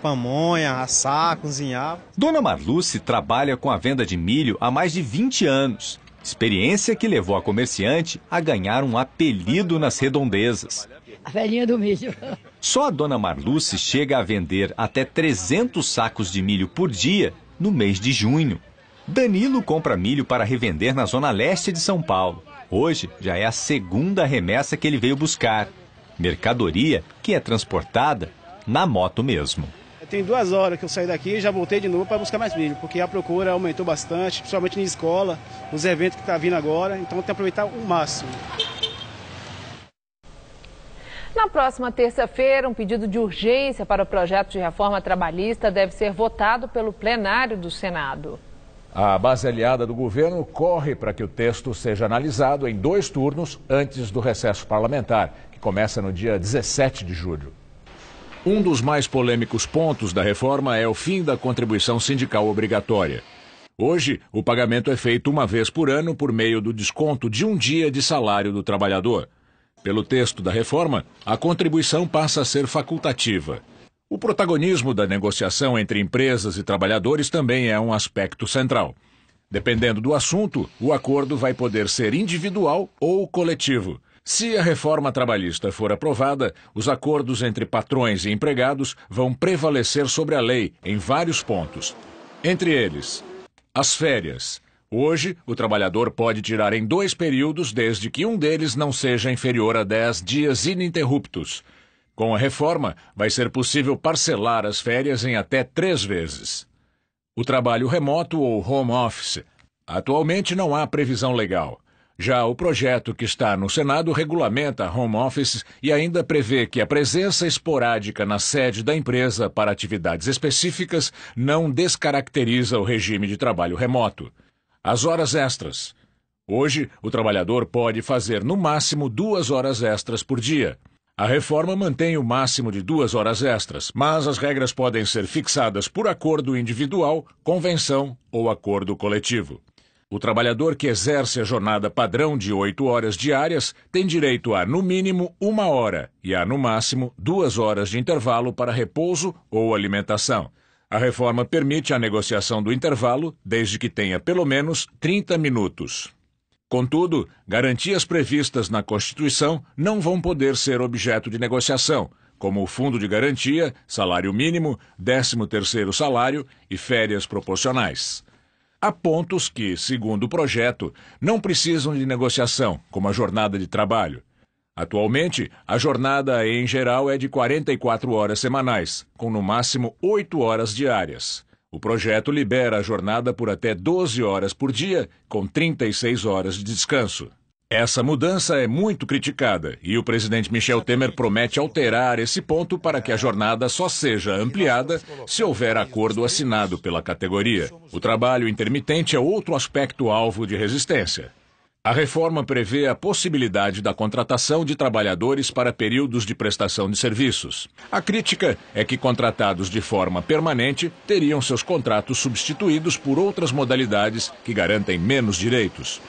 pamonha, assar, cozinhar. Dona Marluce trabalha com a venda de milho há mais de 20 anos. Experiência que levou a comerciante a ganhar um apelido nas redondezas. A velhinha do milho. Só a Dona Marluce chega a vender até 300 sacos de milho por dia no mês de junho. Danilo compra milho para revender na zona leste de São Paulo. Hoje já é a segunda remessa que ele veio buscar. Mercadoria que é transportada na moto mesmo. Tem 2 horas que eu saí daqui e já voltei de novo para buscar mais milho, porque a procura aumentou bastante, principalmente na escola, os eventos que estão vindo agora, então tem que aproveitar o máximo. Na próxima terça-feira, um pedido de urgência para o projeto de reforma trabalhista deve ser votado pelo plenário do Senado. A base aliada do governo corre para que o texto seja analisado em 2 turnos antes do recesso parlamentar, que começa no dia 17 de julho. Um dos mais polêmicos pontos da reforma é o fim da contribuição sindical obrigatória. Hoje, o pagamento é feito uma vez por ano por meio do desconto de um dia de salário do trabalhador. Pelo texto da reforma, a contribuição passa a ser facultativa. O protagonismo da negociação entre empresas e trabalhadores também é um aspecto central. Dependendo do assunto, o acordo vai poder ser individual ou coletivo. Se a reforma trabalhista for aprovada, os acordos entre patrões e empregados vão prevalecer sobre a lei em vários pontos. Entre eles, as férias. Hoje, o trabalhador pode tirar em 2 períodos, desde que um deles não seja inferior a 10 dias ininterruptos. Com a reforma, vai ser possível parcelar as férias em até 3 vezes. O trabalho remoto ou home office. Atualmente não há previsão legal. Já o projeto que está no Senado regulamenta home office e ainda prevê que a presença esporádica na sede da empresa para atividades específicas não descaracteriza o regime de trabalho remoto. As horas extras. Hoje, o trabalhador pode fazer no máximo 2 horas extras por dia. A reforma mantém o máximo de 2 horas extras, mas as regras podem ser fixadas por acordo individual, convenção ou acordo coletivo. O trabalhador que exerce a jornada padrão de 8 horas diárias tem direito a, no mínimo, 1 hora e a, no máximo, 2 horas de intervalo para repouso ou alimentação. A reforma permite a negociação do intervalo, desde que tenha pelo menos 30 minutos. Contudo, garantias previstas na Constituição não vão poder ser objeto de negociação, como o fundo de garantia, salário mínimo, 13º salário e férias proporcionais. Há pontos que, segundo o projeto, não precisam de negociação, como a jornada de trabalho. Atualmente, a jornada em geral é de 44 horas semanais, com no máximo 8 horas diárias. O projeto libera a jornada por até 12 horas por dia, com 36 horas de descanso. Essa mudança é muito criticada e o presidente Michel Temer promete alterar esse ponto para que a jornada só seja ampliada se houver acordo assinado pela categoria. O trabalho intermitente é outro aspecto alvo de resistência. A reforma prevê a possibilidade da contratação de trabalhadores para períodos de prestação de serviços. A crítica é que contratados de forma permanente teriam seus contratos substituídos por outras modalidades que garantem menos direitos.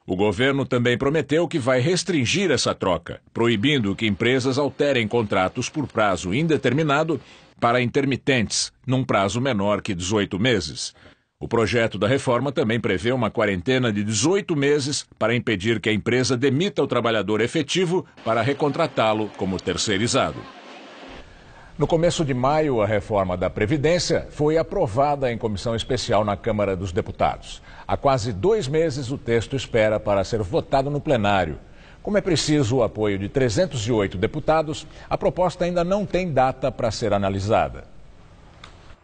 O governo também prometeu que vai restringir essa troca, proibindo que empresas alterem contratos por prazo indeterminado para intermitentes, num prazo menor que 18 meses. O projeto da reforma também prevê uma quarentena de 18 meses para impedir que a empresa demita o trabalhador efetivo para recontratá-lo como terceirizado. No começo de maio, a reforma da Previdência foi aprovada em comissão especial na Câmara dos Deputados. Há quase 2 meses, o texto espera para ser votado no plenário. Como é preciso o apoio de 308 deputados, a proposta ainda não tem data para ser analisada.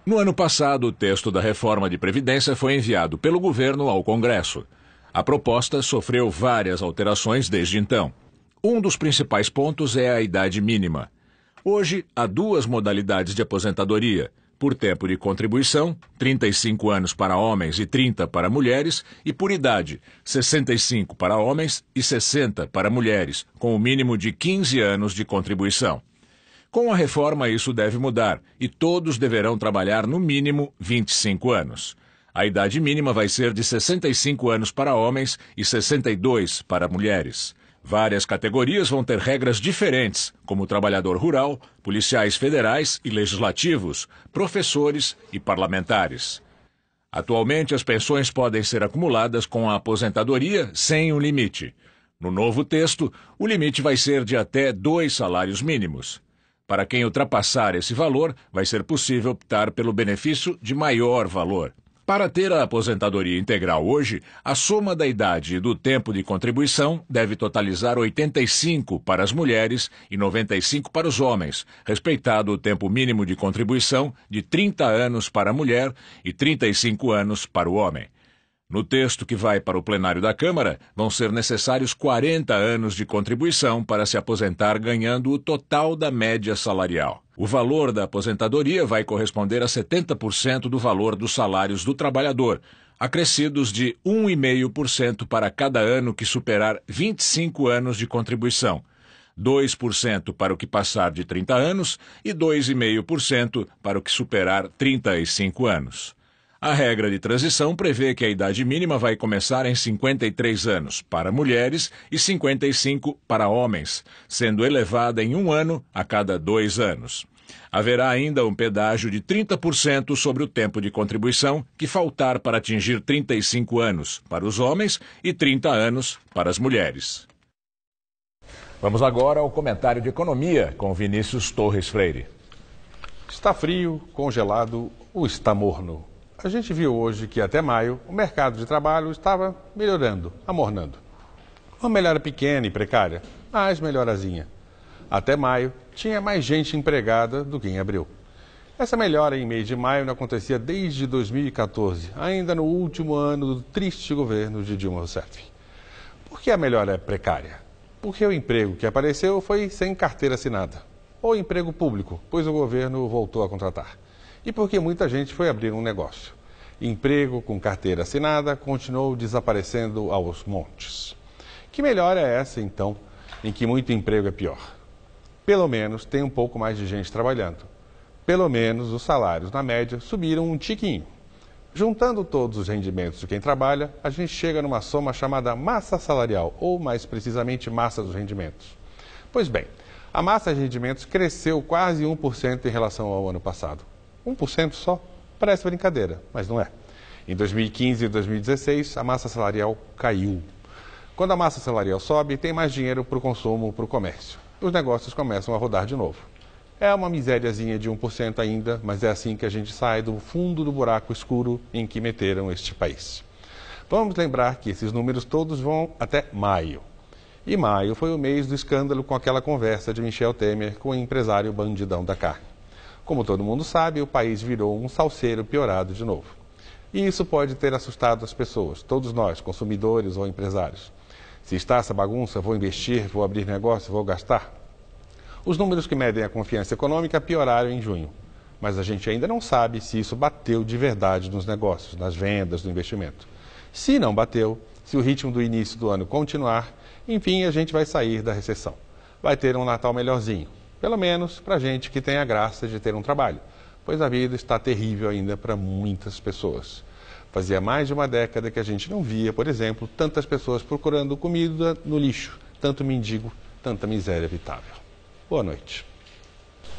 No ano passado, o texto da reforma de Previdência foi enviado pelo governo ao Congresso. A proposta sofreu várias alterações desde então. Um dos principais pontos é a idade mínima. Hoje, há 2 modalidades de aposentadoria: por tempo de contribuição, 35 anos para homens e 30 para mulheres, e por idade, 65 para homens e 60 para mulheres, com o mínimo de 15 anos de contribuição. Com a reforma, isso deve mudar, e todos deverão trabalhar no mínimo 25 anos. A idade mínima vai ser de 65 anos para homens e 62 para mulheres. Várias categorias vão ter regras diferentes, como trabalhador rural, policiais federais e legislativos, professores e parlamentares. Atualmente, as pensões podem ser acumuladas com a aposentadoria sem um limite. No novo texto, o limite vai ser de até 2 salários mínimos. Para quem ultrapassar esse valor, vai ser possível optar pelo benefício de maior valor. Para ter a aposentadoria integral hoje, a soma da idade e do tempo de contribuição deve totalizar 85 para as mulheres e 95 para os homens, respeitado o tempo mínimo de contribuição de 30 anos para a mulher e 35 anos para o homem. No texto que vai para o plenário da Câmara, vão ser necessários 40 anos de contribuição para se aposentar ganhando o total da média salarial. O valor da aposentadoria vai corresponder a 70% do valor dos salários do trabalhador, acrescidos de 1,5% para cada ano que superar 25 anos de contribuição, 2% para o que passar de 30 anos e 2,5% para o que superar 35 anos. A regra de transição prevê que a idade mínima vai começar em 53 anos para mulheres e 55 para homens, sendo elevada em 1 ano a cada 2 anos. Haverá ainda um pedágio de 30% sobre o tempo de contribuição que faltar para atingir 35 anos para os homens e 30 anos para as mulheres. Vamos agora ao comentário de economia com Vinícius Torres Freire. Está frio, congelado ou está morno? A gente viu hoje que até maio o mercado de trabalho estava melhorando, amornando. Uma melhora pequena e precária, mas melhorazinha. Até maio tinha mais gente empregada do que em abril. Essa melhora em mês de maio não acontecia desde 2014, ainda no último ano do triste governo de Dilma Rousseff. Por que a melhora é precária? Porque o emprego que apareceu foi sem carteira assinada, ou emprego público, pois o governo voltou a contratar. E porque muita gente foi abrir um negócio. Emprego com carteira assinada continuou desaparecendo aos montes. Que melhora é essa, então, em que muito emprego é pior? Pelo menos tem um pouco mais de gente trabalhando. Pelo menos os salários, na média, subiram um tiquinho. Juntando todos os rendimentos de quem trabalha, a gente chega numa soma chamada massa salarial, ou mais precisamente massa dos rendimentos. Pois bem, a massa de rendimentos cresceu quase 1% em relação ao ano passado. 1% só? Parece brincadeira, mas não é. Em 2015 e 2016, a massa salarial caiu. Quando a massa salarial sobe, tem mais dinheiro para o consumo, para o comércio. Os negócios começam a rodar de novo. É uma misériazinha de 1% ainda, mas é assim que a gente sai do fundo do buraco escuro em que meteram este país. Vamos lembrar que esses números todos vão até maio. E maio foi o mês do escândalo com aquela conversa de Michel Temer com o empresário bandidão da carne. Como todo mundo sabe, o país virou um salseiro piorado de novo. E isso pode ter assustado as pessoas, todos nós, consumidores ou empresários. Se está essa bagunça, vou investir, vou abrir negócio, vou gastar? Os números que medem a confiança econômica pioraram em junho. Mas a gente ainda não sabe se isso bateu de verdade nos negócios, nas vendas, no investimento. Se não bateu, se o ritmo do início do ano continuar, enfim, a gente vai sair da recessão. Vai ter um Natal melhorzinho, pelo menos para a gente que tem a graça de ter um trabalho, pois a vida está terrível ainda para muitas pessoas. Fazia mais de uma década que a gente não via, por exemplo, tantas pessoas procurando comida no lixo, tanto mendigo, tanta miséria evitável. Boa noite.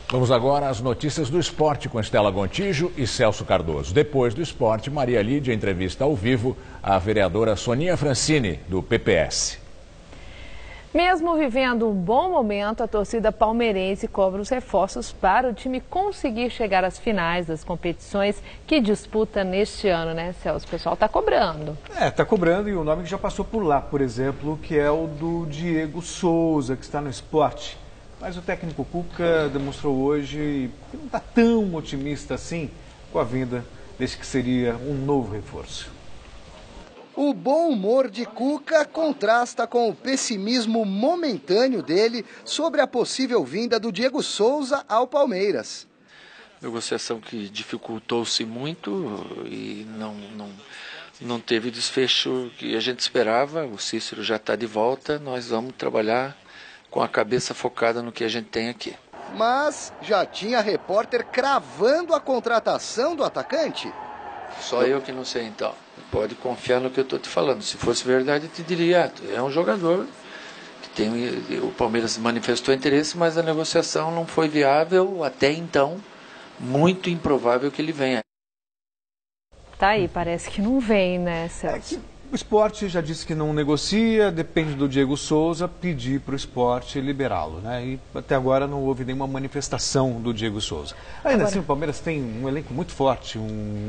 Vamos agora às notícias do esporte com Estela Gontijo e Celso Cardoso. Depois do esporte, Maria Lídia entrevista ao vivo a vereadora Soninha Francini, do PPS. Mesmo vivendo um bom momento, a torcida palmeirense cobra os reforços para o time conseguir chegar às finais das competições que disputa neste ano, né, Celso? O pessoal está cobrando. Está cobrando, e o nome que já passou por lá, por exemplo, que é o do Diego Souza, que está no Sport. Mas o técnico Cuca demonstrou hoje que não está tão otimista assim com a vinda desse que seria um novo reforço. O bom humor de Cuca contrasta com o pessimismo momentâneo dele sobre a possível vinda do Diego Souza ao Palmeiras. Negociação que dificultou-se muito e não teve desfecho que a gente esperava. O Cícero já está de volta, nós vamos trabalhar com a cabeça focada no que a gente tem aqui. Mas já tinha repórter cravando a contratação do atacante? Só eu que não sei, então. Pode confiar no que eu estou te falando. Se fosse verdade, eu te diria, é um jogador que tem... O Palmeiras manifestou interesse, mas a negociação não foi viável até então. Muito improvável que ele venha. Tá aí, parece que não vem, né, Celso? O Sport já disse que não negocia, depende do Diego Souza pedir para o Sport liberá-lo, né? E até agora não houve nenhuma manifestação do Diego Souza. Ainda assim, o Palmeiras tem um elenco muito forte,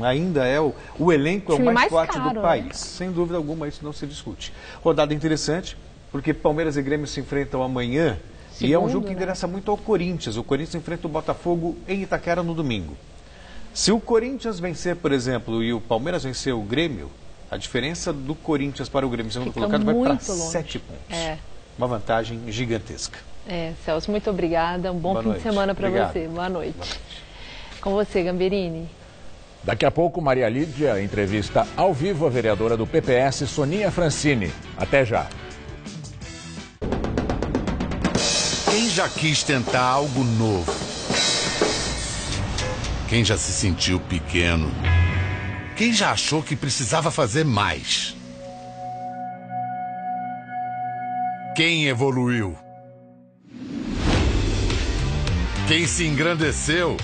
ainda é o elenco é o mais forte do país. Sem dúvida alguma, isso não se discute. Rodada interessante, porque Palmeiras e Grêmio se enfrentam amanhã, e é um jogo que interessa muito ao Corinthians. O Corinthians enfrenta o Botafogo em Itaquera no domingo. Se o Corinthians vencer, por exemplo, e o Palmeiras vencer o Grêmio, a diferença do Corinthians para o Grêmio segundo colocado vai para 7 pontos. Uma vantagem gigantesca. Celso, muito obrigada. Um bom fim de semana para você. Boa noite. Com você, Gamberini. Daqui a pouco, Maria Lídia entrevista ao vivo a vereadora do PPS, Soninha Francini. Até já. Quem já quis tentar algo novo? Quem já se sentiu pequeno? Quem já achou que precisava fazer mais? Quem evoluiu? Quem se engrandeceu?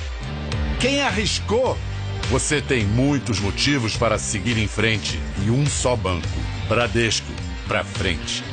Quem arriscou? Você tem muitos motivos para seguir em frente e um só banco. Bradesco, pra frente.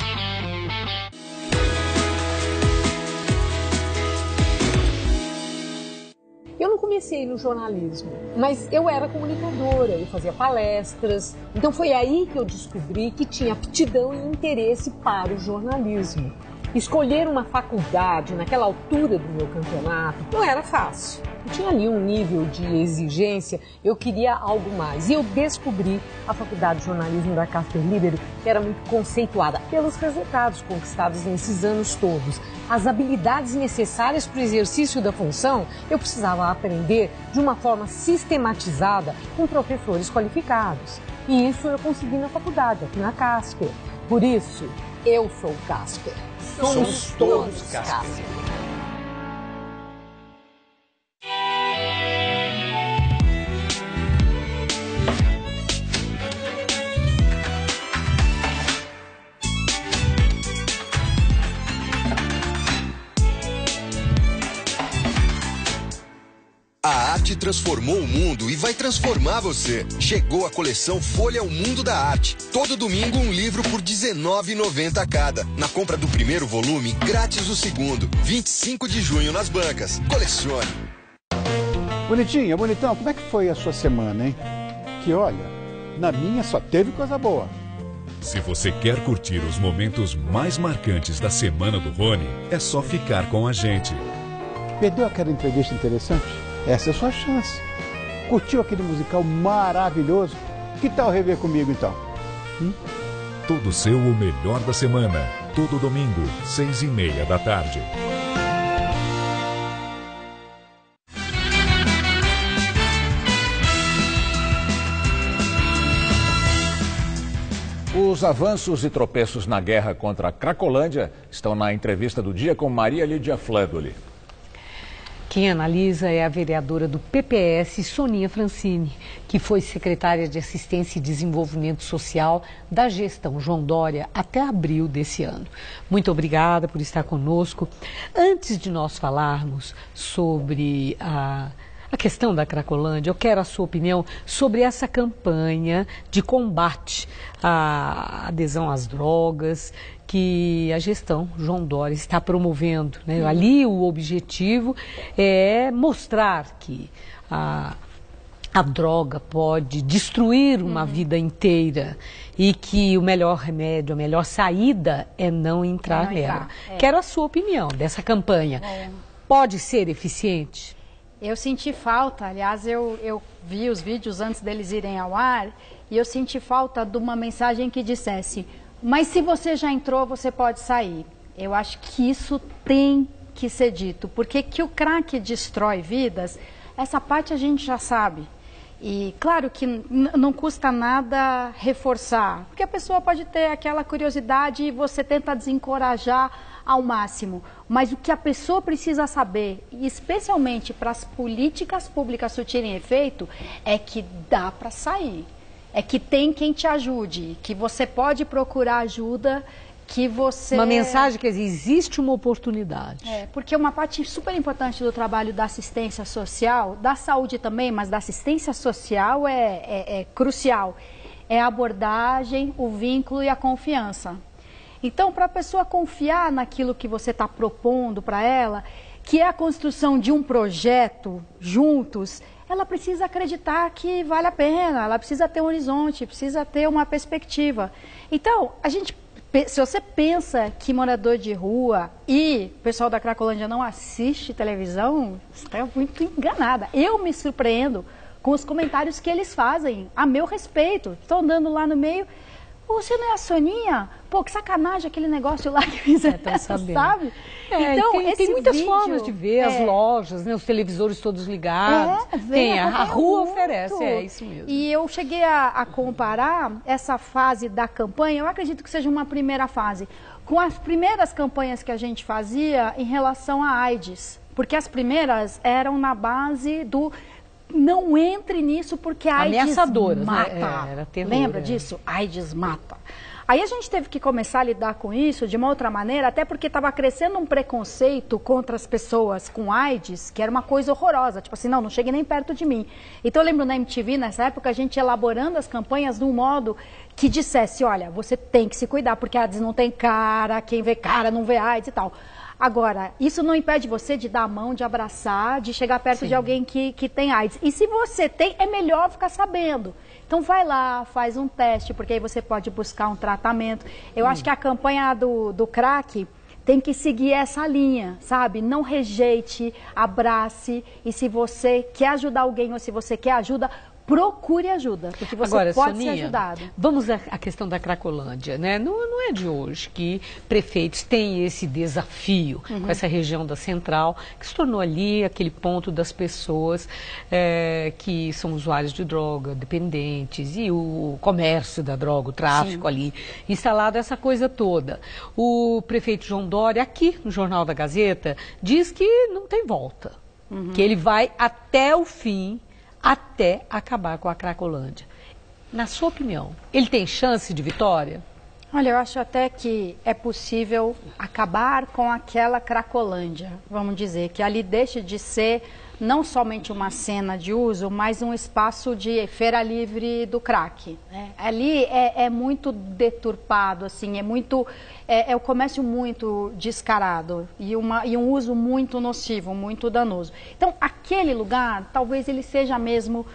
Eu não comecei no jornalismo, mas eu era comunicadora, eu fazia palestras. Então foi aí que eu descobri que tinha aptidão e interesse para o jornalismo. Escolher uma faculdade naquela altura do meu campeonato não era fácil. Eu tinha ali um nível de exigência, eu queria algo mais. E eu descobri a Faculdade de Jornalismo da Casper Libero, que era muito conceituada pelos resultados conquistados nesses anos todos. As habilidades necessárias para o exercício da função, eu precisava aprender de uma forma sistematizada com professores qualificados. E isso eu consegui na faculdade, aqui na Casper. Por isso, eu sou Casper. Somos todos Casper. A arte transformou o mundo e vai transformar você. Chegou a coleção Folha ao Mundo da Arte. Todo domingo um livro por R$19,90 cada. Na compra do primeiro volume, grátis o segundo. 25 de junho nas bancas. Colecione. Bonitinha, bonitão, como é que foi a sua semana, hein? Que olha, na minha só teve coisa boa. Se você quer curtir os momentos mais marcantes da semana do Rony, é só ficar com a gente. Perdeu aquela entrevista interessante? Essa é a sua chance. Curtiu aquele musical maravilhoso? Que tal rever comigo então? Tudo seu o melhor da semana. Todo domingo, 6:30 da tarde. Os avanços e tropeços na guerra contra a Cracolândia estão na entrevista do dia com Maria Lídia Flandoli. Quem analisa é a vereadora do PPS, Soninha Francini, que foi secretária de Assistência e Desenvolvimento Social da gestão João Dória até abril desse ano. Muito obrigada por estar conosco. Antes de nós falarmos sobre a questão da Cracolândia, eu quero a sua opinião sobre essa campanha de combate à adesão às drogas que a gestão João Dória está promovendo, né? Ali o objetivo é mostrar que a droga pode destruir uma vida inteira e que o melhor remédio, a melhor saída é não entrar nela. Quero a sua opinião dessa campanha. Pode ser eficiente? Eu senti falta, aliás, eu vi os vídeos antes deles irem ao ar e eu senti falta de uma mensagem que dissesse: mas se você já entrou, você pode sair. Eu acho que isso tem que ser dito, porque que o crack destrói vidas, essa parte a gente já sabe. E claro que não custa nada reforçar, porque a pessoa pode ter aquela curiosidade e você tenta desencorajar ao máximo. Mas o que a pessoa precisa saber, especialmente para as políticas públicas surtirem efeito, é que dá para sair. É que tem quem te ajude, que você pode procurar ajuda, que você... Uma mensagem que existe uma oportunidade. Porque uma parte super importante do trabalho da assistência social, da saúde também, mas da assistência social é crucial. É a abordagem, o vínculo e a confiança. Então, para a pessoa confiar naquilo que você está propondo para ela, que é a construção de um projeto juntos, ela precisa acreditar que vale a pena, ela precisa ter um horizonte, precisa ter uma perspectiva. Então, se você pensa que morador de rua e o pessoal da Cracolândia não assiste televisão, você está muito enganada. Eu me surpreendo com os comentários que eles fazem a meu respeito. Estou andando lá no meio... Você não é a Soninha? Pô, que sacanagem aquele negócio lá que fizeram, sabe? Então, tem muitas formas de ver, as lojas, né, os televisores todos ligados. A rua oferece, é isso mesmo. E eu cheguei a comparar essa fase da campanha, eu acredito que seja uma primeira fase, com as primeiras campanhas que a gente fazia em relação à AIDS. Porque as primeiras eram na base do... Não entre nisso porque a AIDS mata. Né? Era terror, Lembra disso? AIDS mata. Aí a gente teve que começar a lidar com isso de uma outra maneira, até porque estava crescendo um preconceito contra as pessoas com AIDS, que era uma coisa horrorosa. Tipo assim, não chegue nem perto de mim. Então eu lembro na MTV, nessa época, a gente elaborando as campanhas de um modo que dissesse, olha, você tem que se cuidar, porque a AIDS não tem cara, quem vê cara não vê AIDS e tal. Agora, isso não impede você de dar a mão, de abraçar, de chegar perto de alguém que tem AIDS. E se você tem, é melhor ficar sabendo. Então vai lá, faz um teste, porque aí você pode buscar um tratamento. Eu acho que a campanha do crack tem que seguir essa linha, sabe? Não rejeite, abrace. E se você quer ajudar alguém ou se você quer ajuda, procure ajuda, porque você pode ser ajudado. Vamos à questão da Cracolândia, né? Não é de hoje que prefeitos têm esse desafio com essa região da Central, que se tornou ali aquele ponto das pessoas que são usuários de droga, dependentes, e o comércio da droga, o tráfico ali, instalado essa coisa toda. O prefeito João Dória, aqui no Jornal da Gazeta, diz que não tem volta, que ele vai até o fim, até acabar com a Cracolândia. Na sua opinião, ele tem chance de vitória? Olha, eu acho até que é possível acabar com aquela Cracolândia, vamos dizer, que ali deixe de ser não somente uma cena de uso, mas um espaço de feira livre do crack. Né? Ali é muito deturpado, assim, é o comércio muito descarado e um uso muito nocivo, muito danoso. Então, aquele lugar, talvez ele seja mesmo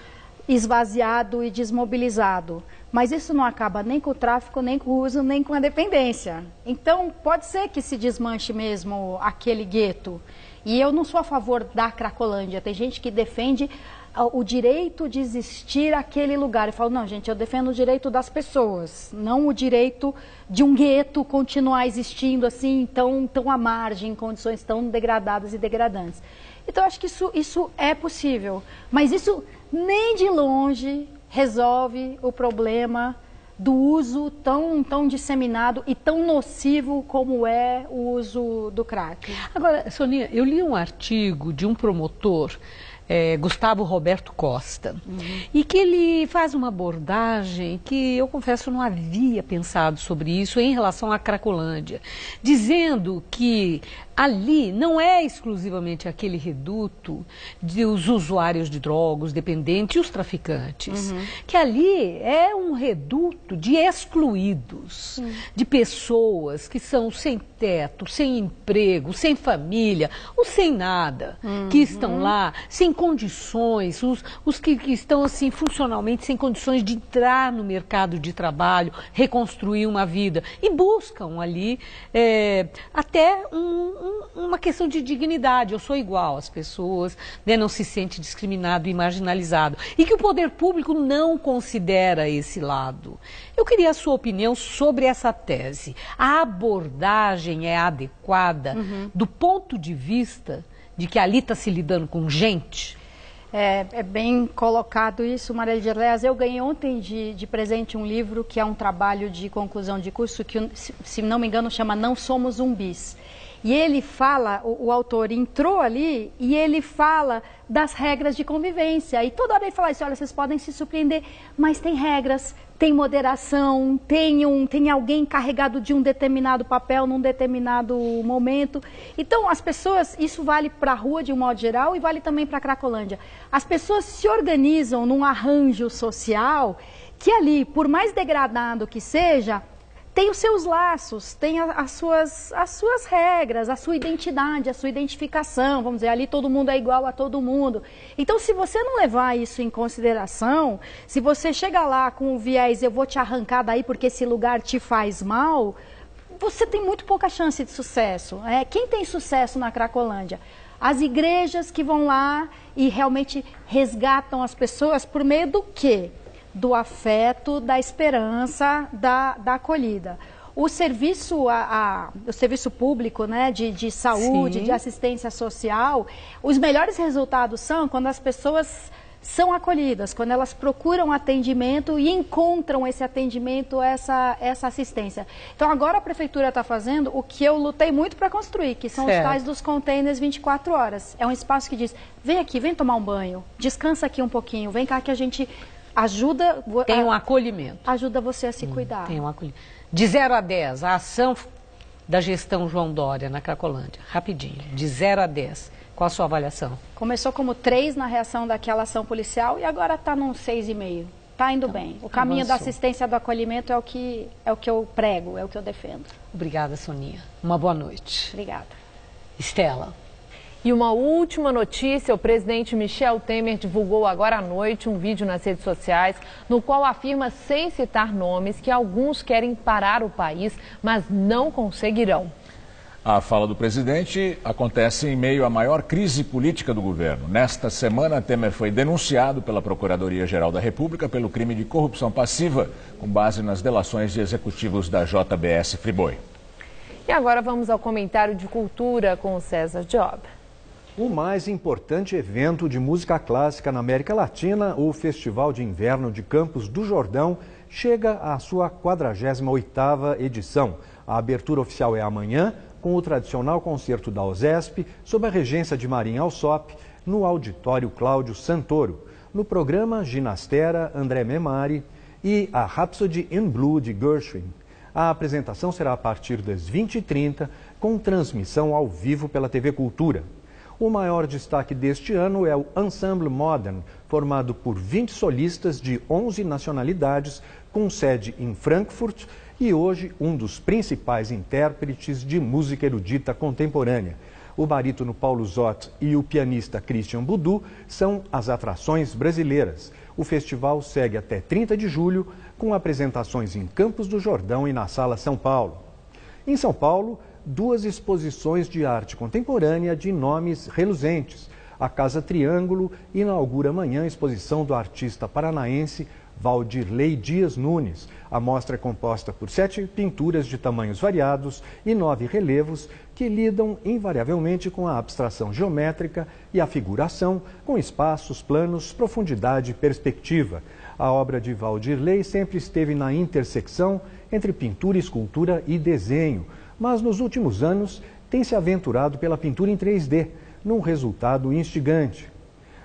esvaziado e desmobilizado. Mas isso não acaba nem com o tráfico, nem com o uso, nem com a dependência. Então, pode ser que se desmanche mesmo aquele gueto. E eu não sou a favor da Cracolândia. Tem gente que defende o direito de existir aquele lugar. Eu falo, não, gente, eu defendo o direito das pessoas, não o direito de um gueto continuar existindo assim, tão à margem, em condições tão degradadas e degradantes. Então, eu acho que isso é possível. Mas isso nem de longe resolve o problema do uso tão disseminado e tão nocivo como é o uso do crack. Agora, Sonia, eu li um artigo de um promotor, Gustavo Roberto Costa, e que ele faz uma abordagem que eu confesso não havia pensado sobre isso em relação à Cracolândia, dizendo que ali não é exclusivamente aquele reduto dos usuários de drogas, os dependentes e os traficantes, que ali é um reduto de excluídos, de pessoas que são sem teto, sem emprego, sem família, ou sem nada, que estão lá sem condições, os que estão assim funcionalmente sem condições de entrar no mercado de trabalho, reconstruir uma vida e buscam ali até uma questão de dignidade. Eu sou igual às pessoas, né, não se sente discriminado e marginalizado. E que o poder público não considera esse lado. Eu queria a sua opinião sobre essa tese. A abordagem é adequada do ponto de vista de que ali está se lidando com gente? É bem colocado isso, Maria de Aliás, eu ganhei ontem de presente um livro que é um trabalho de conclusão de curso que, se não me engano, chama Não Somos Zumbis. E ele fala, o autor entrou ali e ele fala das regras de convivência. E toda hora ele fala isso, olha, vocês podem se surpreender, mas tem regras, tem moderação, tem alguém encarregado de um determinado papel num determinado momento. Então, as pessoas, isso vale para a rua de um modo geral e vale também para a Cracolândia. As pessoas se organizam num arranjo social que ali, por mais degradado que seja, tem os seus laços, tem as suas regras, a sua identidade, a sua identificação, vamos dizer, ali todo mundo é igual a todo mundo. Então, se você não levar isso em consideração, se você chegar lá com o viés, eu vou te arrancar daí porque esse lugar te faz mal, você tem muito pouca chance de sucesso. Quem tem sucesso na Cracolândia? As igrejas que vão lá e realmente resgatam as pessoas por meio do quê? Do afeto, da esperança, da acolhida. O serviço, o serviço público, né, de saúde, de assistência social, os melhores resultados são quando as pessoas são acolhidas, quando elas procuram atendimento e encontram esse atendimento, essa assistência. Então, agora a prefeitura está fazendo o que eu lutei muito para construir, que são os tais dos containers 24 horas. É um espaço que diz, vem aqui, vem tomar um banho, descansa aqui um pouquinho, vem cá que a gente ajuda... Tem um acolhimento. Ajuda você a se cuidar. Tem um acolhimento. De 0 a 10, a ação da gestão João Dória na Cracolândia, rapidinho, de 0 a 10, qual a sua avaliação? Começou como 3 na reação daquela ação policial e agora está num 6,5. Está indo bem. O caminho da assistência do acolhimento é o que eu prego, é o que eu defendo. Obrigada, Sonia. Uma boa noite. Obrigada. Estela. E uma última notícia, o presidente Michel Temer divulgou agora à noite um vídeo nas redes sociais no qual afirma, sem citar nomes, que alguns querem parar o país, mas não conseguirão. A fala do presidente acontece em meio à maior crise política do governo. Nesta semana, Temer foi denunciado pela Procuradoria-Geral da República pelo crime de corrupção passiva, com base nas delações de executivos da JBS Friboi. E agora vamos ao comentário de cultura com o César Job. O mais importante evento de música clássica na América Latina, o Festival de Inverno de Campos do Jordão, chega à sua 48ª edição. A abertura oficial é amanhã, com o tradicional concerto da OSESP, sob a regência de Marinha Alsop, no Auditório Cláudio Santoro. No programa, Ginastera, André Memari e a Rhapsody in Blue de Gershwin. A apresentação será a partir das 20h30, com transmissão ao vivo pela TV Cultura. O maior destaque deste ano é o Ensemble Modern, formado por 20 solistas de 11 nacionalidades, com sede em Frankfurt e hoje um dos principais intérpretes de música erudita contemporânea. O barítono Paulo Zott e o pianista Christian Budu são as atrações brasileiras. O festival segue até 30 de julho, com apresentações em Campos do Jordão e na Sala São Paulo. Em São Paulo, 2 exposições de arte contemporânea de nomes reluzentes. A Casa Triângulo inaugura amanhã a exposição do artista paranaense Valdirley Dias Nunes. A mostra é composta por 7 pinturas de tamanhos variados e 9 relevos que lidam invariavelmente com a abstração geométrica e a figuração, com espaços, planos, profundidade e perspectiva. A obra de Valdirley sempre esteve na intersecção entre pintura, escultura e desenho, mas nos últimos anos tem se aventurado pela pintura em 3D, num resultado instigante.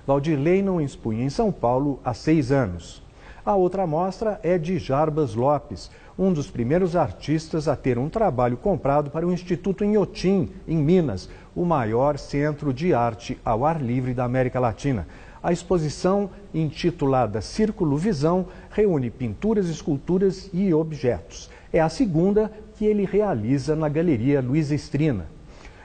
Valdirley não expunha em São Paulo há 6 anos. A outra amostra é de Jarbas Lopes, um dos primeiros artistas a ter um trabalho comprado para o Instituto Inhotim, em Minas, o maior centro de arte ao ar livre da América Latina. A exposição, intitulada Círculo Visão, reúne pinturas, esculturas e objetos. É a segunda que ele realiza na Galeria Luiza Estrina.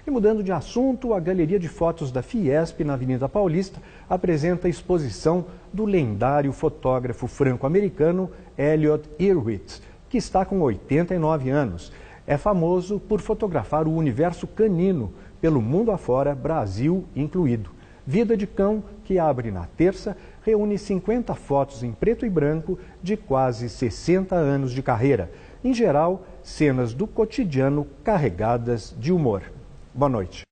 E mudando de assunto, a Galeria de Fotos da Fiesp, na Avenida Paulista, apresenta a exposição do lendário fotógrafo franco-americano Elliot Erwitt, que está com 89 anos. É famoso por fotografar o universo canino, pelo mundo afora, Brasil incluído. Vida de Cão, que abre na terça, reúne 50 fotos em preto e branco de quase 60 anos de carreira. Em geral, cenas do cotidiano carregadas de humor. Boa noite.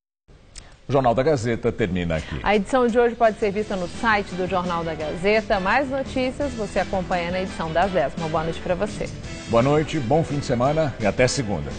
O Jornal da Gazeta termina aqui. A edição de hoje pode ser vista no site do Jornal da Gazeta. Mais notícias você acompanha na edição das 10. Uma boa noite para você. Boa noite, bom fim de semana e até segunda.